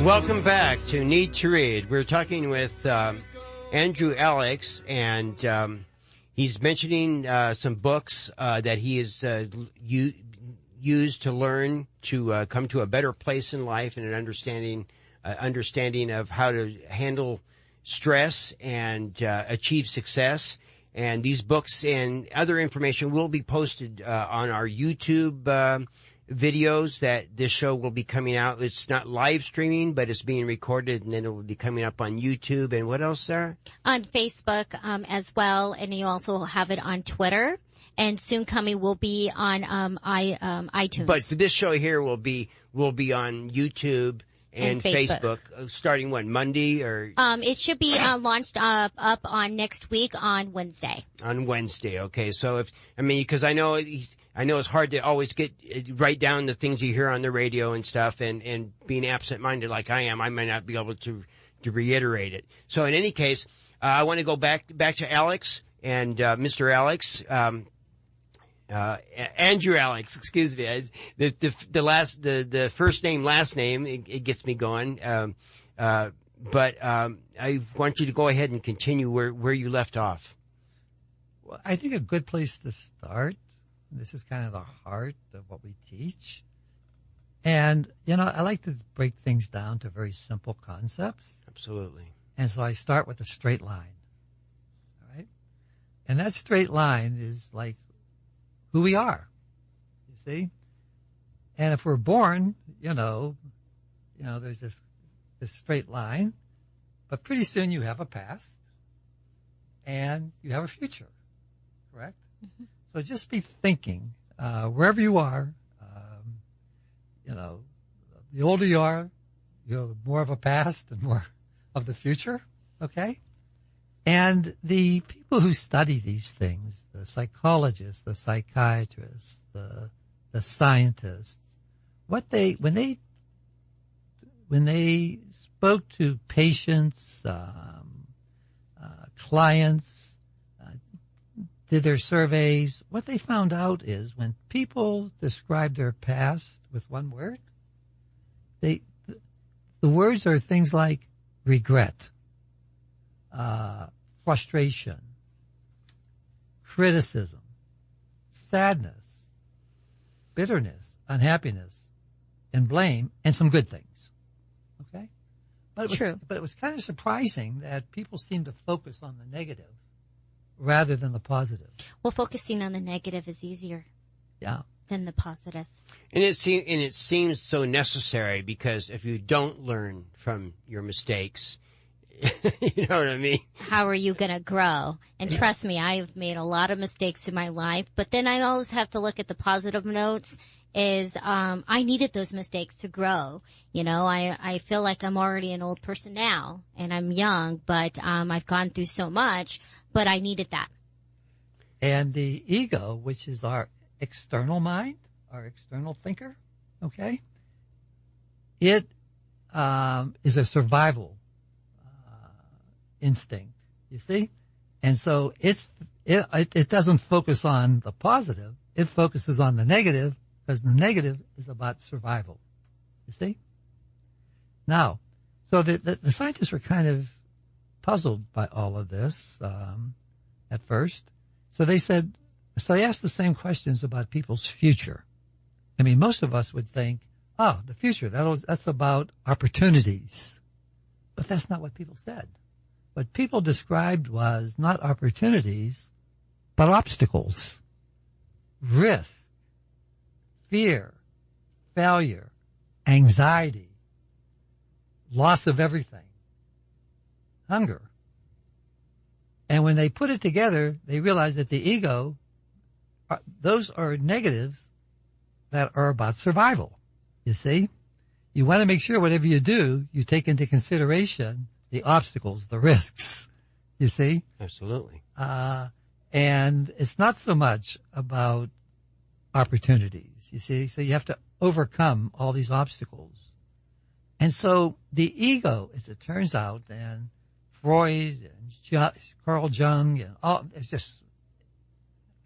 Welcome back to Need to Read. We're talking with Andrew Alex, and he's mentioning some books that he has used to learn to come to a better place in life and an understanding of how to handle stress and achieve success. And these books and other information will be posted on our YouTube videos that this show will be coming out. It's not live streaming, but it's being recorded, and then it will be coming up on YouTube. And what else, Sarah? On Facebook as well, and you also have it on Twitter. And soon coming will be on iTunes. But this show here will be on YouTube and Facebook starting when, Monday or? It should be launched up on next week on Wednesday. On Wednesday, okay. So because I know it's hard to always write down the things you hear on the radio and stuff, and being absent-minded like I am, I might not be able to reiterate it. So in any case, I want to go back to Alex and Mr. Alex. Andrew Alex, excuse me. The first name, last name, it gets me going. But I want you to go ahead and continue where you left off. Well, I think a good place to start, this is kind of the heart of what we teach. And, I like to break things down to very simple concepts. Absolutely. And so I start with a straight line. All right? And that straight line is like who we are, you see? And if we're born, there's this straight line, but pretty soon you have a past and you have a future, correct? Mm-hmm. So just be thinking, wherever you are, the older you are, you have more of a past and more of the future, okay? And the people who study these things, the psychologists, the psychiatrists, the scientists, when they spoke to patients, clients, did their surveys, what they found out is when people describe their past with one word, the words are things like regret, frustration, criticism, sadness, bitterness, unhappiness, and blame, and some good things. Okay? But it was kind of surprising that people seem to focus on the negative rather than the positive. Well, focusing on the negative is easier. Yeah. Than the positive. And it seems so necessary, because if you don't learn from your mistakes, you know what I mean? How are you going to grow? And trust me, I've made a lot of mistakes in my life, but then I always have to look at the positive notes. I needed those mistakes to grow. I feel like I'm already an old person now, and I'm young, but I've gone through so much, but I needed that. And the ego, which is our external mind, our external thinker, okay? It is a survival instinct, you see? And so it doesn't focus on the positive. It focuses on the negative, because the negative is about survival, you see? Now, so the scientists were kind of puzzled by all of this at first. So they asked the same questions about people's future. I mean, most of us would think, the future, that's about opportunities. But that's not what people said. What people described was not opportunities, but obstacles, risk, fear, failure, anxiety, loss of everything, hunger. And when they put it together, they realized that the ego, those are negatives that are about survival, you see? You want to make sure whatever you do, you take into consideration the obstacles, the risks, you see? Absolutely. And it's not so much about opportunities, you see? So you have to overcome all these obstacles. And so the ego, as it turns out, and Freud and Carl Jung and it's just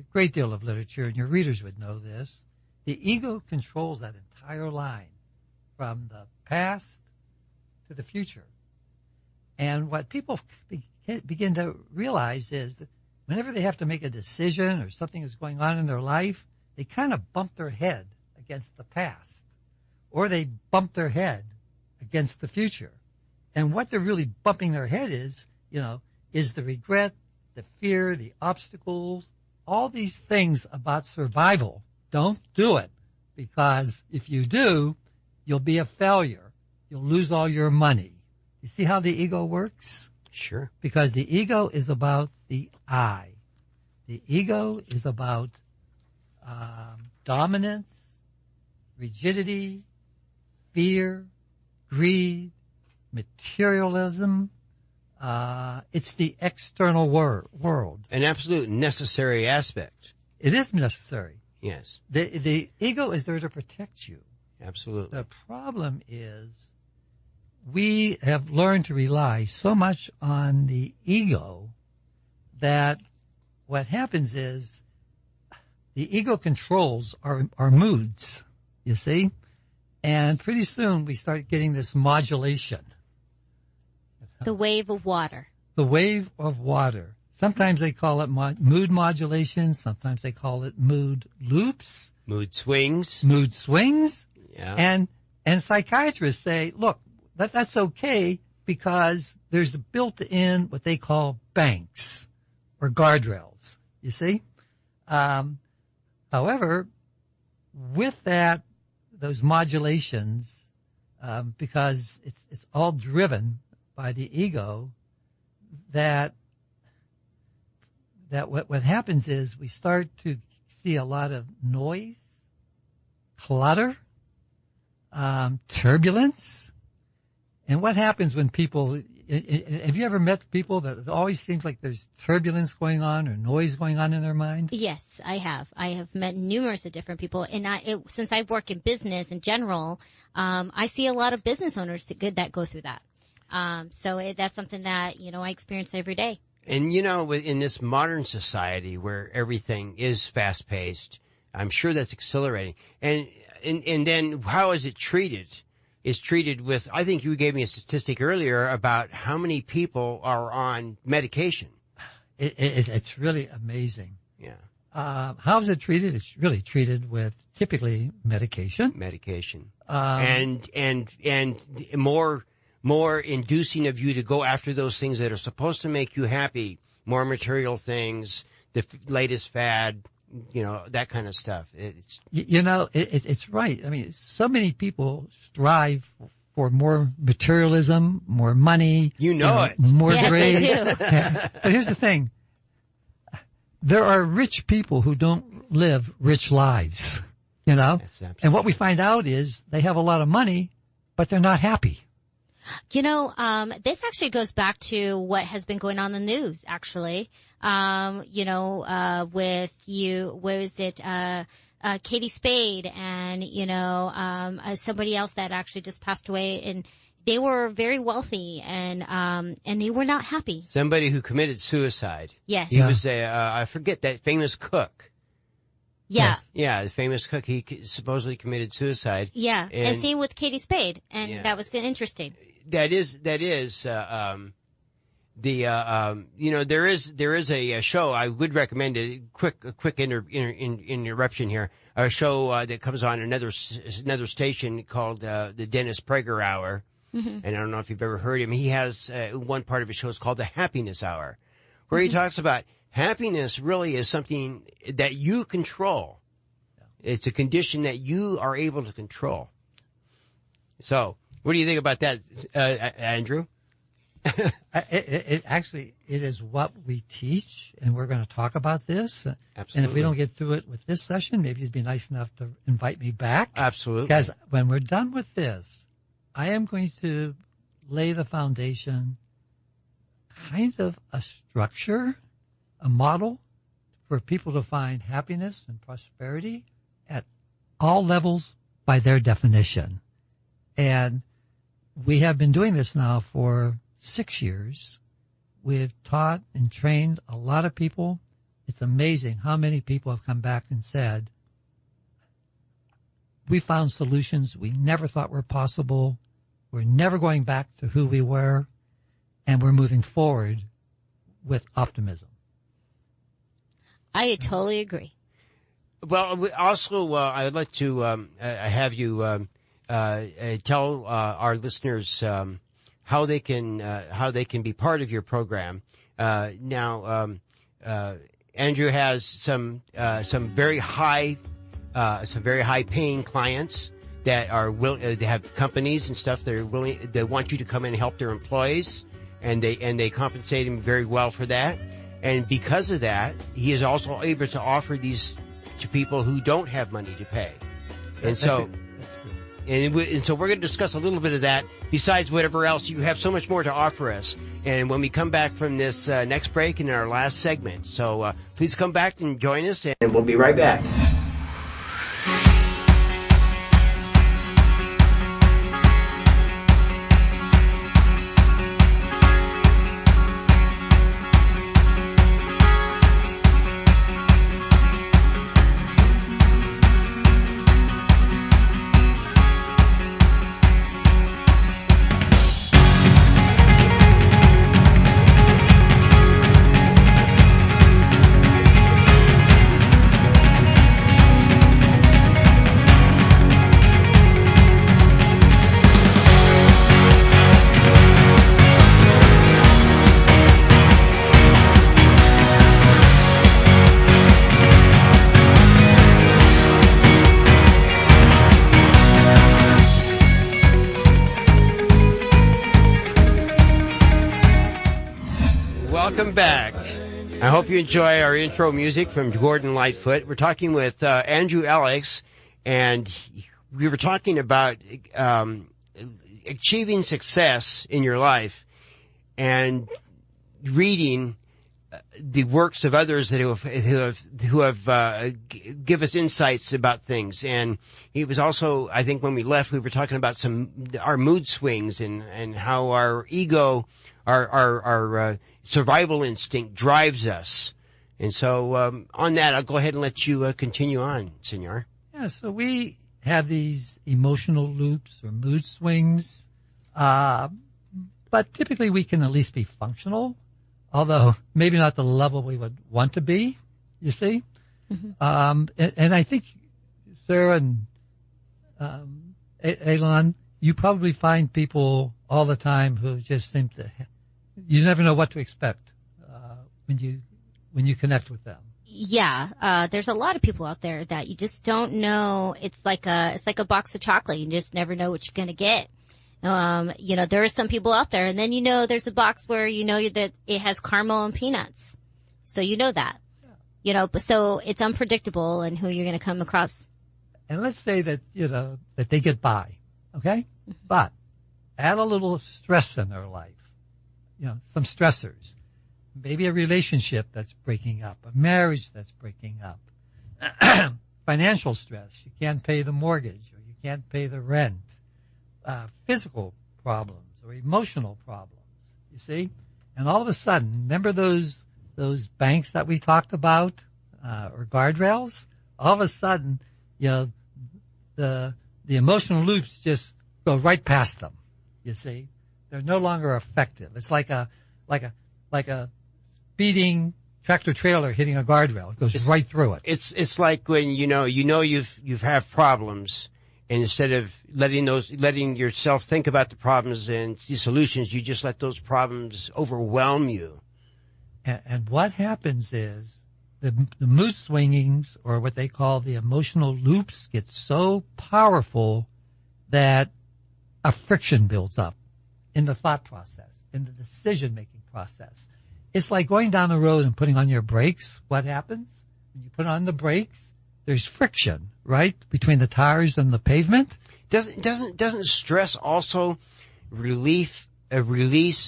a great deal of literature, and your readers would know this. The ego controls that entire line from the past to the future. And what people begin to realize is that whenever they have to make a decision or something is going on in their life, they kind of bump their head against the past, or they bump their head against the future. And what they're really bumping their head is the regret, the fear, the obstacles, all these things about survival. Don't do it, because if you do, you'll be a failure. You'll lose all your money. You see how the ego works? Sure. Because the ego is about the I. The ego is about dominance, rigidity, fear, greed, materialism. It's the external world. An absolute necessary aspect. It is necessary. Yes. The ego is there to protect you. Absolutely. The problem is we have learned to rely so much on the ego that what happens is the ego controls our moods, you see? And pretty soon we start getting this modulation. The wave of water. The wave of water. Sometimes they call it mood modulation. Sometimes they call it mood loops. Mood swings. Mood swings. Yeah. And psychiatrists say, look, that's okay because there's built-in what they call banks or guardrails, you see? However, with those modulations, because it's all driven by the ego, that what happens is we start to see a lot of noise, clutter, turbulence. And what happens when people, have you ever met people that it always seems like there's turbulence going on or noise going on in their mind? Yes, I have. I have met numerous of different people. And since I work in business in general, I see a lot of business owners that go through that. So that's something that, I experience every day. And, in this modern society where everything is fast paced, I'm sure that's accelerating. And then how is it treated? Is treated with, I think you gave me a statistic earlier about how many people are on medication. It's really amazing. Yeah. How is it treated? It's really treated with typically medication. And more inducing of you to go after those things that are supposed to make you happy, more material things, the latest fad, that kind of stuff. It's right. I mean, so many people strive for more materialism, more money. More yes, grades. They do. But here's the thing. There are rich people who don't live rich lives, Yes, and what we find out is they have a lot of money, but they're not happy. This actually goes back to what has been going on in the news, actually. Katie Spade and, somebody else that actually just passed away, and they were very wealthy and they were not happy. Somebody who committed suicide. Yes. He was I forget that famous cook. Yeah. Yes. Yeah, the famous cook, he supposedly committed suicide. Yeah. And same with Katie Spade. And that was interesting. There is a show I would recommend a quick interruption here. A show that comes on another station called the Dennis Prager Hour, and I don't know if you've ever heard him. He has one part of his show is called the Happiness Hour, where he talks about happiness really is something that you control. It's a condition that you are able to control. So, what do you think about that, Andrew? It is what we teach, and we're going to talk about this. Absolutely. And if we don't get through it with this session, maybe you'd be nice enough to invite me back. Absolutely. Because when we're done with this, I am going to lay the foundation, kind of a structure, a model for people to find happiness and prosperity at all levels by their definition. And we have been doing this now for 6 years. We've taught and trained a lot of people. It's amazing how many people have come back and said, we found solutions we never thought were possible. We're never going back to who we were, and we're moving forward with optimism. I totally agree. Well, also, I'd like to have you tell our listeners how they can be part of your program. Now, Andrew has some very high paying clients that are they have companies and stuff that are willing. They want you to come in and help their employees, and they compensate him very well for that. And because of that, he is also able to offer these to people who don't have money to pay. And so we're going to discuss a little bit of that besides whatever else. You have so much more to offer us. And when we come back from this next break in our last segment. So please come back and join us, and we'll be right back. Welcome back. I hope you enjoy our intro music from Gordon Lightfoot. We're talking with Andrew Alex, and we were talking about achieving success in your life and reading the works of others that who have give us insights about things. And it was also, I think, when we left, we were talking about our mood swings and how our ego, our survival instinct drives us. And so on that, I'll go ahead and let you continue on, Senor. Yeah, so we have these emotional loops or mood swings, but typically we can at least be functional, although maybe not the level we would want to be, you see. Mm-hmm. And I think, Sarah and Allon, you probably find people all the time who just seem to you never know what to expect when you connect with them. Yeah, there's a lot of people out there that you just don't know. It's like a box of chocolate. You just never know what you're going to get. There are some people out there, and then there's a box where that it has caramel and peanuts, so that. Yeah. So it's unpredictable and who you're going to come across. And let's say that that they get by, okay, but add a little stress in their life. Some stressors, maybe a relationship that's breaking up, a marriage that's breaking up, financial stress. You can't pay the mortgage or you can't pay the rent, physical problems or emotional problems, you see? And all of a sudden, remember those banks that we talked about, or guardrails? All of a sudden, the emotional loops just go right past them, you see? They're no longer effective. It's like a speeding tractor trailer hitting a guardrail. It goes right through it. It's like when you've have problems, and instead of letting yourself think about the problems and the solutions, you just let those problems overwhelm you. And what happens is the mood swingings, or what they call the emotional loops, get so powerful that a friction builds up in the thought process, in the decision-making process. It's like going down the road and putting on your brakes. What happens? When you put on the brakes, there's friction, right, between the tires and the pavement. Doesn't stress also release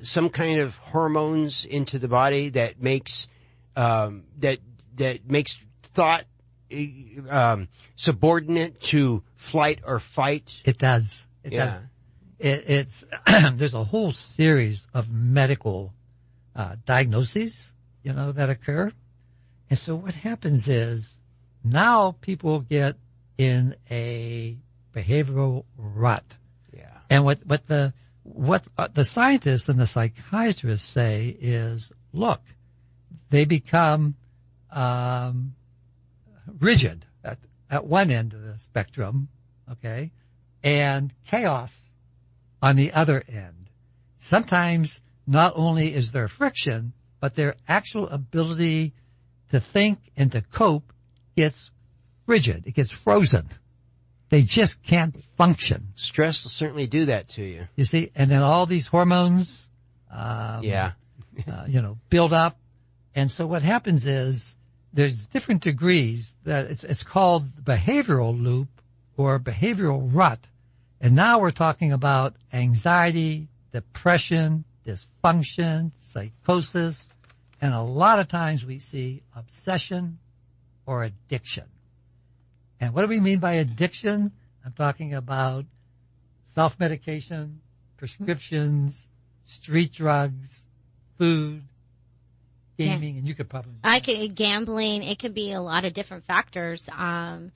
some kind of hormones into the body that makes makes thought subordinate to flight or fight? It does. It does. It's there's a whole series of medical diagnoses, that occur. And so what happens is now people get in a behavioral rut. Yeah. And what the scientists and the psychiatrists say is, look, they become rigid at one end of the spectrum, okay, and chaos on the other end. Sometimes not only is there friction, but their actual ability to think and to cope gets rigid. It gets frozen. They just can't function. Stress will certainly do that to you. You see, and then all these hormones, build up. And so what happens is there's different degrees that it's called behavioral loop or behavioral rut. And now we're talking about anxiety, depression, dysfunction, psychosis, and a lot of times we see obsession or addiction. And what do we mean by addiction? I'm talking about self-medication, prescriptions, street drugs, food, gaming, and you could probably... Gambling, it could be a lot of different factors. But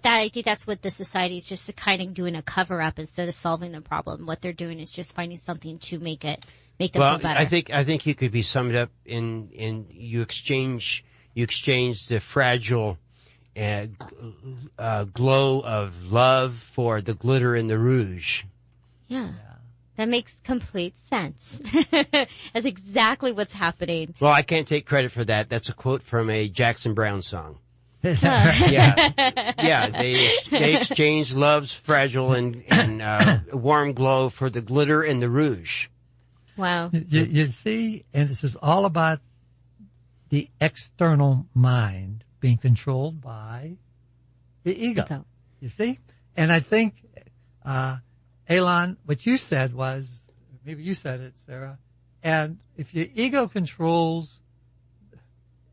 I think that's what the society is just kind of doing, a cover-up instead of solving the problem. What they're doing is just finding something to make them feel better. I think you could be summed up in you exchange the fragile glow of love for the glitter in the rouge. Yeah. That makes complete sense. That's exactly what's happening. Well, I can't take credit for that. That's a quote from a Jackson Browne song. Yeah. They exchange love's fragile and warm glow for the glitter and the rouge. Wow. You see, and this is all about the external mind being controlled by the ego. You see? And I think, Allon, what you said was, maybe you said it, Sarah, and if your ego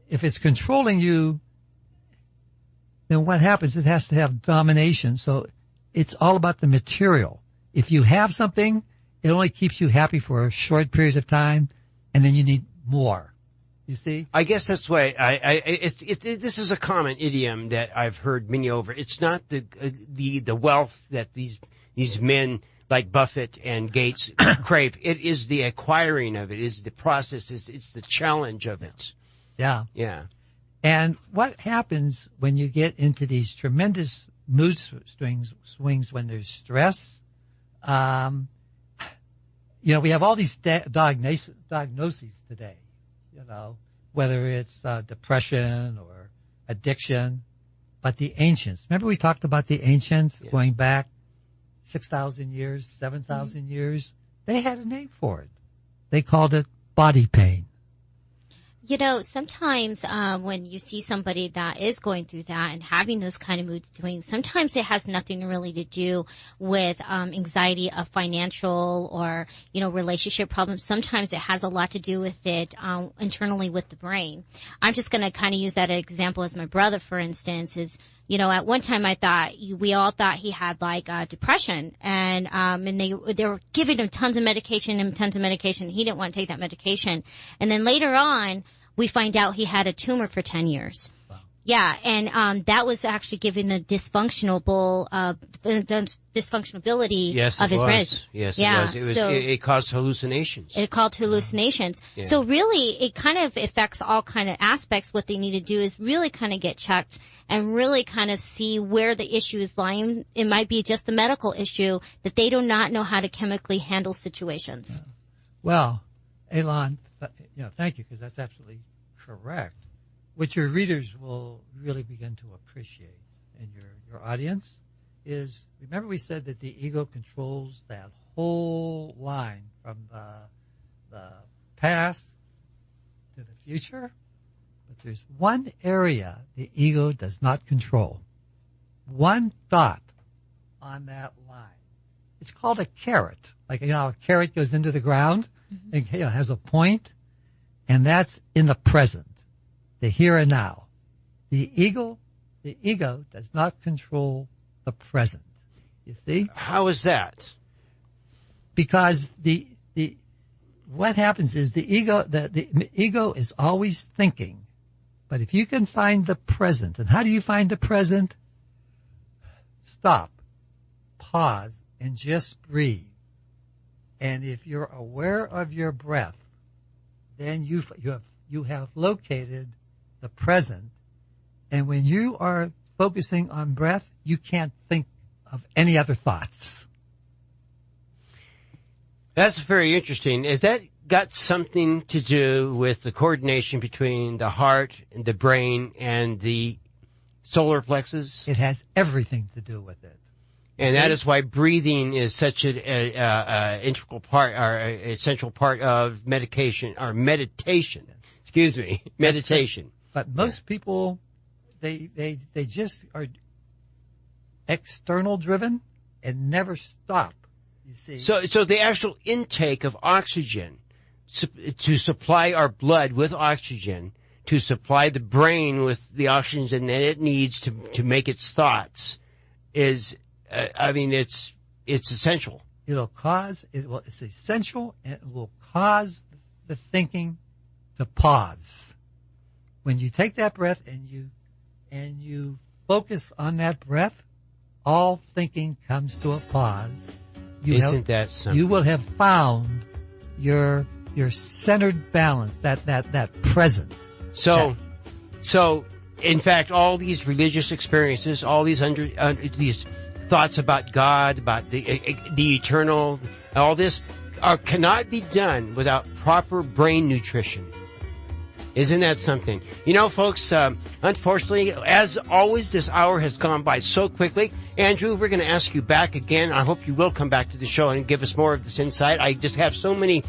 if it's controlling you, then what happens? It has to have domination. So it's all about the material. If you have something, it only keeps you happy for a short period of time, and then you need more. You see? I guess that's why this is a common idiom that I've heard many over. It's not the wealth that these men like Buffett and Gates crave. It is the acquiring of it. It is the process. It's the challenge of it. Yeah. Yeah. And what happens when you get into these tremendous mood swings when there's stress? We have all these diagnoses today, whether it's depression or addiction. But the ancients, remember we talked about the ancients going back 6,000 years, 7,000 years? They had a name for it. They called it body pain. Sometimes when you see somebody that is going through that and having those kind of mood swings, sometimes it has nothing really to do with anxiety of financial or, relationship problems. Sometimes it has a lot to do with it internally with the brain. I'm just going to kind of use that example as my brother, for instance, is, at one time we all thought he had depression and they were giving him tons of medication. He didn't want to take that medication. And then later on, we find out he had a tumor for 10 years. Wow. Yeah. And, that was actually giving the dysfunctionability of his brain. Yes, yeah. It was. It caused hallucinations. It caused hallucinations. Yeah. So really, it kind of affects all kind of aspects. What they need to do is really kind of get checked and really kind of see where the issue is lying. It might be just a medical issue that they do not know how to chemically handle situations. Yeah. Well, Allon, thank you, because that's absolutely correct. What your readers will really begin to appreciate, and your audience, is, remember we said that the ego controls that whole line from the past to the future, but there's one area the ego does not control. One dot on that line. It's called a carrot. A carrot goes into the ground and has a point, and that's in the present, the here and now. The ego does not control the present. You see? How is that? Because what happens is the ego is always thinking. But if you can find the present, and how do you find the present? Stop, pause, and just breathe. And if you're aware of your breath, then you have located the present. And when you are focusing on breath, you can't think of any other thoughts. That's very interesting. Is that got something to do with the coordination between the heart and the brain and the solar plexus? It has everything to do with it. And that is why breathing is such an integral part, or essential part of meditation. Excuse me, meditation. But most people, they just are external driven and never stop. You see. So the actual intake of oxygen to supply our blood with oxygen, to supply the brain with the oxygen that it needs to make its thoughts, is, it's essential. It's essential, and it will cause the thinking to pause. When you take that breath and you focus on that breath, all thinking comes to a pause. Isn't that something? You will have found your centered balance, that present. So in fact, all these religious experiences, all these these thoughts about God, about the eternal, all this cannot be done without proper brain nutrition. Isn't that something? You know, folks, unfortunately, as always, this hour has gone by so quickly. Andrew, we're going to ask you back again. I hope you will come back to the show and give us more of this insight. I just have so many.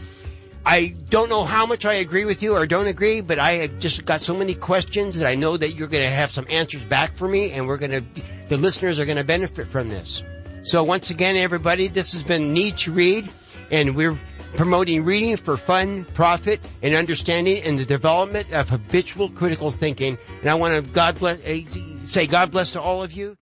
I don't know how much I agree with you or don't agree, but I have just got so many questions that I know that you're going to have some answers back for me, and the listeners are going to benefit from this. So once again, everybody, this has been Need to Read, and we're promoting reading for fun, profit, and understanding, and the development of habitual critical thinking. And I want to say God bless to all of you.